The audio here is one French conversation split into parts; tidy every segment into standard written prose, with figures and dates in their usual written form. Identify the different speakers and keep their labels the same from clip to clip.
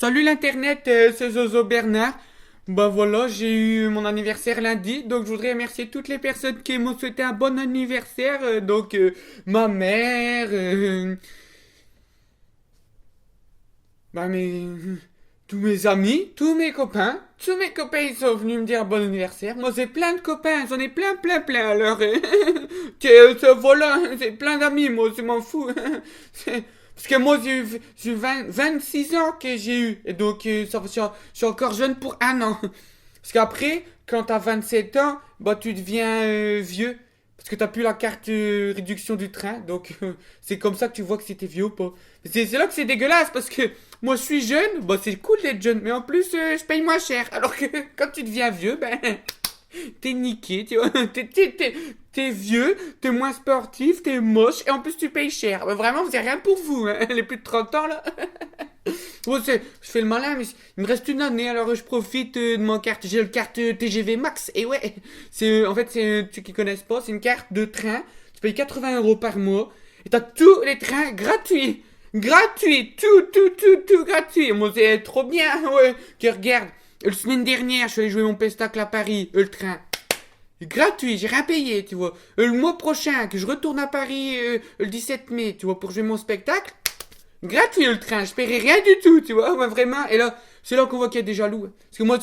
Speaker 1: Salut l'internet, c'est Zozo Bernard. Bah voilà, j'ai eu mon anniversaire lundi, donc je voudrais remercier toutes les personnes qui m'ont souhaité un bon anniversaire. Ma mère, bah mes, tous mes amis, tous mes copains ils sont venus me dire bon anniversaire. Moi j'ai plein de copains, j'en ai plein. Alors, voilà, j'ai plein d'amis, moi je m'en fous. Parce que moi, j'ai eu 26 ans que j'ai eu. Et donc, je suis encore jeune pour un an. Parce qu'après, quand t'as 27 ans, bah, tu deviens vieux. Parce que t'as plus la carte réduction du train. Donc, c'est comme ça que tu vois que c'était vieux ou pas. C'est là que c'est dégueulasse. Parce que moi, je suis jeune. Bah, c'est cool d'être jeune. Mais en plus, je paye moins cher. Alors que quand tu deviens vieux, ben, t'es niqué, tu vois. T'es vieux, t'es moins sportif, t'es moche, et en plus tu payes cher. Mais vraiment, c'est rien pour vous, hein. Les plus de 30 ans, là. Bon, je fais le malin, mais il me reste une année, alors je profite de mon carte. J'ai le carte TGV Max, et ouais. En fait, ceux qui connaissent pas, c'est une carte de train. Tu payes 80 € par mois, et t'as tous les trains gratuits. Gratuit, tout gratuit. Moi, c'est trop bien, ouais. Que regarde, la semaine dernière, je suis allé jouer mon pestacle à Paris, le train. Gratuit, j'ai rien payé, tu vois. Le mois prochain, que je retourne à Paris le 17 mai, tu vois, pour jouer mon spectacle, gratuit le train, je paierai rien du tout, tu vois, ouais, vraiment. Et là, c'est là qu'on voit qu'il y a des jaloux. Parce que moi,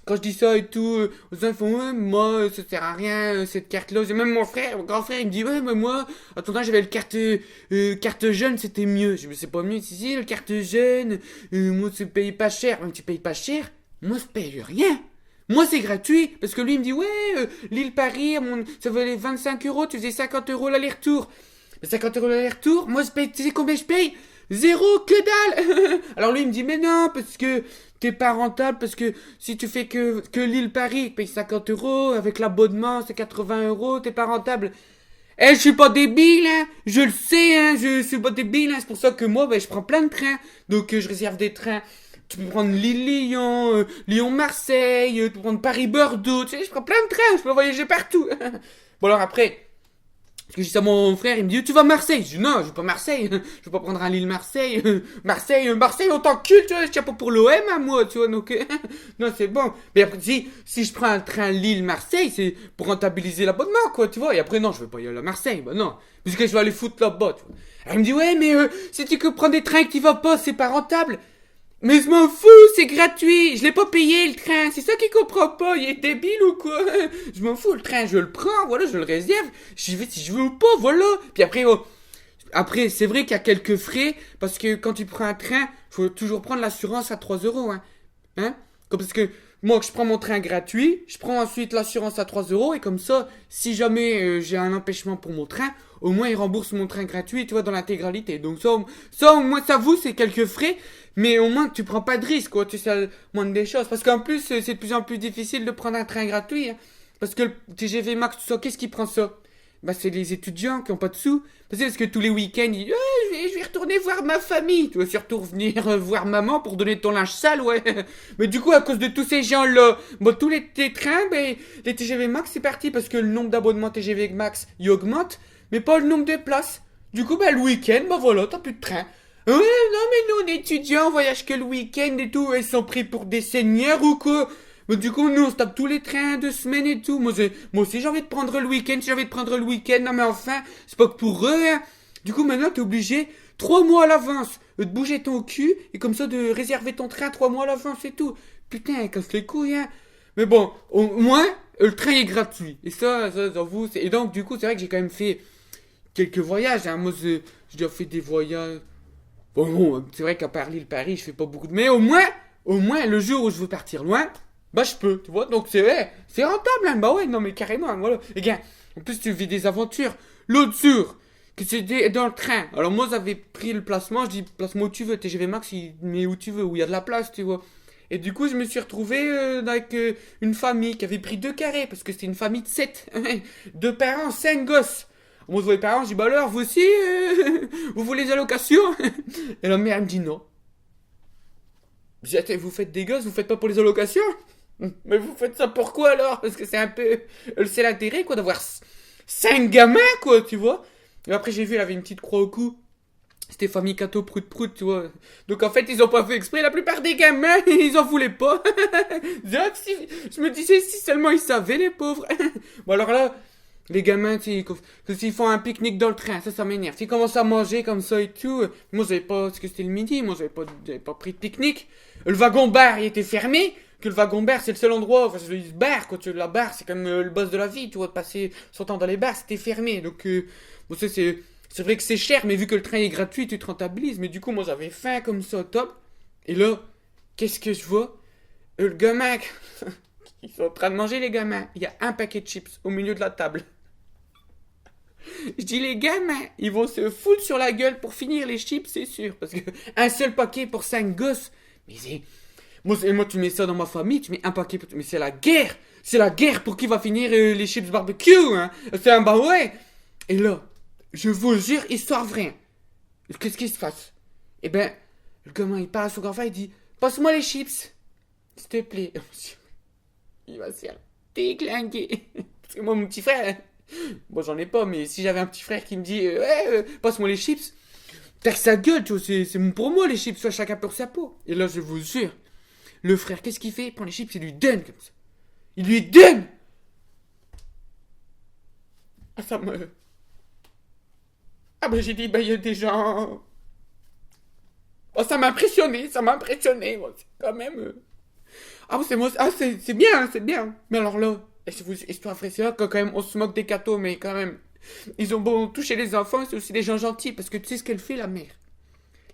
Speaker 1: quand je dis ça et tout, aux gens font, ouais, moi, ça sert à rien, cette carte-là. J'ai même mon frère, mon grand frère, il me dit, ouais, mais moi, à ton âge, j'avais le carte jeune, c'était mieux. Je me c'est pas mieux, si, le carte jeune, moi, tu payes pas cher. Même tu payes pas cher, moi, je paye rien. Moi, c'est gratuit, parce que lui, il me dit, ouais, Lille-Paris, ça valait 25 €, tu faisais 50 € l'aller-retour. Mais 50 € l'aller-retour, moi, je paye, tu sais combien je paye? Zéro, que dalle. Alors lui, il me dit, mais non, parce que t'es pas rentable, parce que si tu fais que Lille-Paris, tu payes 50 €, avec l'abonnement, c'est 80 €, t'es pas rentable. Eh, je suis pas débile, hein. Je le sais, hein. Je suis pas débile, hein. C'est pour ça que moi, ben, je prends plein de trains. Donc, je réserve des trains. Tu peux prendre Lille-Lyon, Lyon-Marseille, tu peux prendre Paris-Bordeaux. Tu sais, je prends plein de trains. Je peux voyager partout. Bon, alors après, parce que j'ai ça à mon frère, il me dit, tu vas à Marseille? Je dis, non, je vais pas à Marseille. Je vais pas prendre un Lille-Marseille. Marseille, on t'encule, tu vois. Je tiens pas pour l'OM, à moi, tu vois. Donc, non, c'est bon. Mais après, si je prends un train Lille-Marseille, c'est pour rentabiliser l'abonnement, quoi, tu vois. Et après, non, je vais pas y aller à Marseille. Bah, non. Parce que je vais aller foutre là-bas, tu vois. Alors, il me dit, ouais, mais si tu que prends des trains que tu vas pas, c'est pas rentable. Mais je m'en fous, c'est gratuit. Je l'ai pas payé le train. C'est ça qu'il comprend pas. Il est débile ou quoi? Je m'en fous, le train, je le prends, voilà, je le réserve. J'y vais si je veux ou pas, voilà. Puis après, après, c'est vrai qu'il y a quelques frais parce que quand tu prends un train, faut toujours prendre l'assurance à 3 €, hein. Hein? Comme parce que moi, que je prends mon train gratuit, je prends ensuite l'assurance à 3 € et comme ça, si jamais j'ai un empêchement pour mon train, au moins ils remboursent mon train gratuit, tu vois, dans l'intégralité. Donc ça au moins, ça vous, c'est quelques frais, mais au moins tu prends pas de risque, quoi, tu sais, le moindre des choses. Parce qu'en plus, c'est de plus en plus difficile de prendre un train gratuit, hein. Parce que le TGV Max, tout ça, qu'est-ce qui prend ça? Bah, c'est les étudiants qui ont pas de sous. Parce que tous les week-ends, ils disent, je vais retourner voir ma famille. Tu vas surtout revenir voir maman pour donner ton linge sale, ouais. Mais du coup, à cause de tous ces gens-là, bon, tous les trains, ben, les TGV Max, c'est parti parce que le nombre d'abonnements TGV Max, il augmente, mais pas le nombre de places. Du coup, ben, le week-end, ben voilà, t'as plus de train. Ouais, non, mais nous, on est étudiants, on voyage que le week-end et tout. Ils sont pris pour des seigneurs ou quoi? Mais du coup, nous, on se tape tous les trains de semaine et tout. Moi aussi, j'ai envie de prendre le week-end. Si j'ai envie de prendre le week-end, non, mais enfin, c'est pas que pour eux, hein. Du coup, maintenant, t'es obligé, 3 mois à l'avance, de bouger ton cul et comme ça, de réserver ton train 3 mois à l'avance et tout. Putain, casse les couilles, hein. Mais bon, au moins, le train est gratuit. Et ça, j'avoue, et donc, du coup, c'est vrai que j'ai quand même fait quelques voyages, hein. Moi, j'ai déjà fait des voyages. Bon, c'est vrai qu'à part Lille-Paris, je fais pas beaucoup de. Mais au moins, le jour où je veux partir loin, bah je peux, tu vois. Donc c'est vrai, c'est rentable, hein. Bah ouais, non mais carrément, voilà. Et gars, en plus tu vis des aventures. L'autre jour, que c'était dans le train. Alors moi j'avais pris le placement, je dis place-moi où tu veux, TGV Max, il met où tu veux, où il y a de la place, tu vois. Et du coup, je me suis retrouvé avec une famille qui avait pris 2 carrés, parce que c'était une famille de 7. 2 parents, 5 gosses. Moi, je vois les parents, je dis, bah alors, vous aussi, vous voulez les allocations? Et la mère elle me dit non. Je dis, attends, vous faites des gosses, vous faites pas pour les allocations? Mais vous faites ça pourquoi alors? Parce que c'est un peu. C'est l'intérêt, quoi, d'avoir 5 gamins, quoi, tu vois? Et après, j'ai vu, elle avait une petite croix au cou. C'était famille Cato prout prout, tu vois. Donc en fait, ils ont pas fait exprès. La plupart des gamins, ils en voulaient pas. Je me disais, si seulement ils savaient, les pauvres. Bon, alors là, les gamins, tu sais, s'ils font un pique-nique dans le train, ça m'énerve. S'ils commencent à manger comme ça et tout. Moi, j'avais pas, parce que c'était le midi, moi, j'avais pas pris de pique-nique. Le wagon-bar, il était fermé. Que le wagon-bar, c'est le seul endroit, enfin, il se barre, quoi. La barre, c'est comme le boss de la vie, tu vois, de passer son temps dans les bars, c'était fermé. Donc, bon, ça, c'est vrai que c'est cher, mais vu que le train est gratuit, tu te rentabilises. Mais du coup, moi, j'avais faim comme ça, top. Et là, qu'est-ce que je vois? Le gamin, ils sont en train de manger, les gamins. Il y a un paquet de chips au milieu de la table. Je dis, les gamins, ils vont se foutre sur la gueule pour finir les chips, c'est sûr. Parce que un seul paquet pour 5 gosses. Mais c'est. Moi, tu mets ça dans ma famille, tu mets un paquet pour. Mais c'est la guerre! C'est la guerre pour qui va finir les chips barbecue, hein! C'est un bah ouais! Et là, je vous jure, histoire vraie. Qu'est-ce qui se passe? Eh ben, le gamin, il parle à son grand-frère, il dit, passe-moi les chips. S'il te plaît. Il va se faire déglinguer. Parce que moi, mon petit frère, bon, j'en ai pas, mais si j'avais un petit frère qui me dit, ouais, passe-moi les chips, tac sa gueule, tu vois, c'est pour moi les chips, soit chacun pour sa peau. Et là, je vous jure, le frère, qu'est-ce qu'il fait? Il prend les chips, il lui donne comme ça. Il lui donne! Ah, ça me. Ah, ben j'ai dit, ben il y a des gens. Oh, ça m'a impressionné, moi, c'est quand même. Ah, c'est moi, ah, c'est bien, c'est bien. Mais alors là, histoire vraie, c'est là que quand même on se moque des cathos, mais quand même, ils ont beau toucher les enfants, c'est aussi des gens gentils, parce que tu sais ce qu'elle fait, la mère?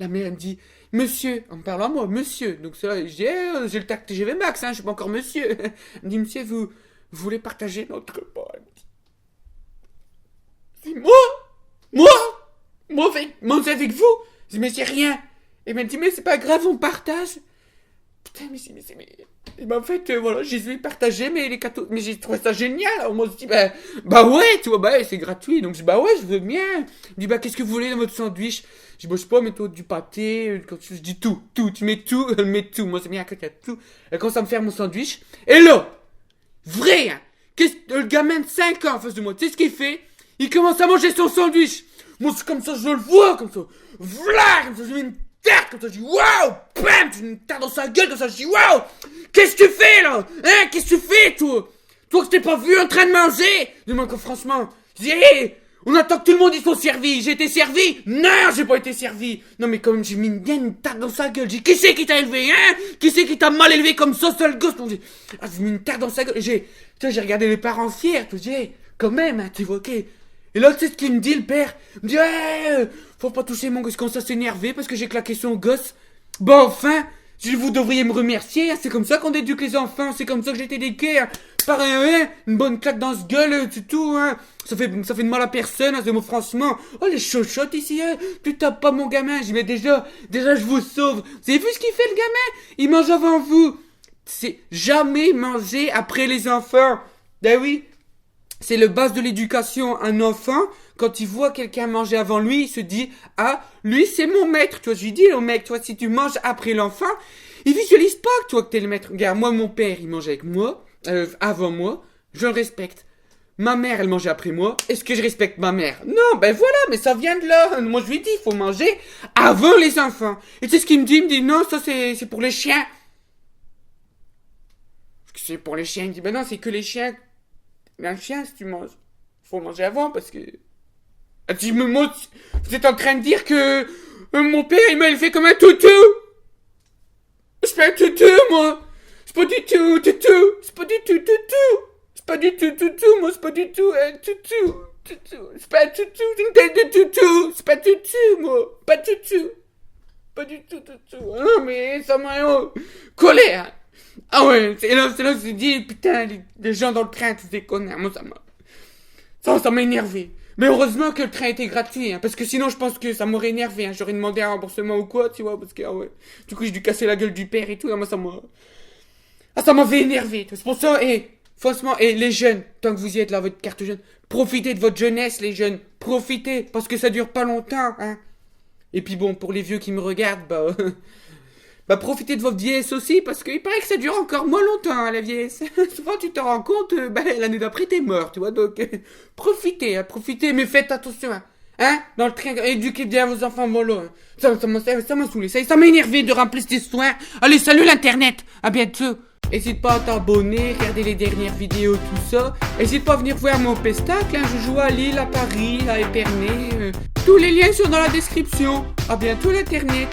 Speaker 1: La mère, elle me dit, monsieur, en me parlant à moi, monsieur. Donc c'est là, je dis, j'ai le tact TGV Max, hein, je suis pas encore monsieur. Elle me dit, monsieur, vous voulez partager notre repas? Elle me dit, moi, manger avec vous? Je dis, mais c'est rien. Et elle me dit, mais c'est pas grave, on partage. Putain, mais. Et ben, en fait, voilà, j'ai voulu partager, mais les cathos. Mais j'ai trouvé ça génial. Alors, moi, je dis, bah ouais, tu vois, bah ouais, c'est gratuit. Donc, je dis, bah ouais, je veux bien. Il me dit, bah, qu'est-ce que vous voulez dans votre sandwich? Je dis, bah, je sais pas, mets-toi du pâté. Je dis tout, tu mets tout, elle met tout. Moi, c'est bien que tu as tout. Elle commence à me faire mon sandwich. Et là, vrai, hein, le gamin de 5 ans en face de moi, tu sais ce qu'il fait? Il commence à manger son sandwich. Moi, c'est comme ça, je le vois, comme ça. Voilà, comme ça, je mets une tarte, comme ça, je dis waouh! Bam! Je mets une tarte dans sa gueule, comme ça, je dis waouh! Qu'est-ce que tu fais là? Hein? Qu'est-ce que tu fais, toi? Toi que t'es pas vu en train de manger? Dis-moi que franchement, je dis hé! On attend que tout le monde y soit servi. J'ai été servi? Non, j'ai pas été servi. Non, mais quand même, j'ai mis une tarte dans sa gueule. J'ai dit, qui c'est qui t'a élevé, hein? Qui c'est qui t'a mal élevé comme ça, seul gosse? J'ai mis une tarte dans sa gueule. J'ai regardé les parents fiers. J'ai dit, hey, quand même, hein, tu vois, ok. Et là, tu sais ce qu'il me dit, le père? Il me dit, hey, faut pas toucher mon gosse. Quand ça s'énerver parce que j'ai claqué son gosse. Bon, enfin, vous devriez me remercier. Hein. C'est comme ça qu'on éduque les enfants. C'est comme ça que j'ai été éduqué. Hein. Par une bonne claque dans ce gueule, c'est tout. Hein. Ça fait de mal à personne. Hein, c'est moi, franchement. Oh, les chochottes ici. Hein. Tu tapes pas mon gamin. J'y mets déjà, je vous sauve. Vous avez vu ce qu'il fait, le gamin? Il mange avant vous. C'est jamais manger après les enfants. Ben oui. C'est le base de l'éducation. Un enfant, quand il voit quelqu'un manger avant lui, il se dit, ah, lui, c'est mon maître. Tu vois, je lui dis au mec, tu vois, si tu manges après l'enfant, il visualise pas que toi, que t'es le maître. Regarde, moi, mon père, il mangeait avec moi, avant moi, je le respecte. Ma mère, elle mangeait après moi. Est-ce que je respecte ma mère? Non, ben voilà, mais ça vient de là. Moi, je lui dis, il faut manger avant les enfants. Et tu sais ce qu'il me dit? Il me dit, non, ça, c'est pour les chiens. C'est pour les chiens. Il me dit, ben non, c'est que les chiens. Un chien, si tu manges, faut manger avant parce que. Ah, vous êtes en train de dire que mon père il m'a élevé comme un toutou. Je suis pas un toutou, moi. C'est pas du tout toutou. C'est pas du tout toutou. C'est pas du tout toutou, moi. C'est pas du tout un toutou. C'est pas un toutou. C'est une tête de toutou. C'est pas toutou, moi. Pas toutou. Pas du tout toutou. Non, mais ça m'a colère. Ah ouais, c'est là que je me suis dit, putain, les gens dans le train, tous des connards. Moi, ça m'a énervé. Mais heureusement que le train était gratuit, hein, parce que sinon, je pense que ça m'aurait énervé. Hein, j'aurais demandé un remboursement ou quoi, tu vois, parce que, ah ouais. Du coup, j'ai dû casser la gueule du père et tout. Moi, ça m'avait énervé. C'est pour ça, franchement, les jeunes, tant que vous y êtes là, votre carte jeune, profitez de votre jeunesse, les jeunes. Profitez, parce que ça dure pas longtemps, hein. Et puis bon, pour les vieux qui me regardent, bah profitez de votre vieillesse aussi, parce qu'il paraît que ça dure encore moins longtemps, hein, la vieillesse. Souvent, tu te rends compte, l'année d'après, t'es mort, tu vois. Donc, profitez, mais faites attention. Hein. Hein? Dans le train, éduquez bien vos enfants, mollo. Ça m'a saoulé, ça m'a énervé de remplir cette histoire. Allez, salut l'internet, à bientôt. N'hésite pas à t'abonner, regarder les dernières vidéos, tout ça. N'hésite pas à venir voir mon pestacle, hein. Je joue à Lille, à Paris, à Épernay. Tous les liens sont dans la description. À bientôt l'internet.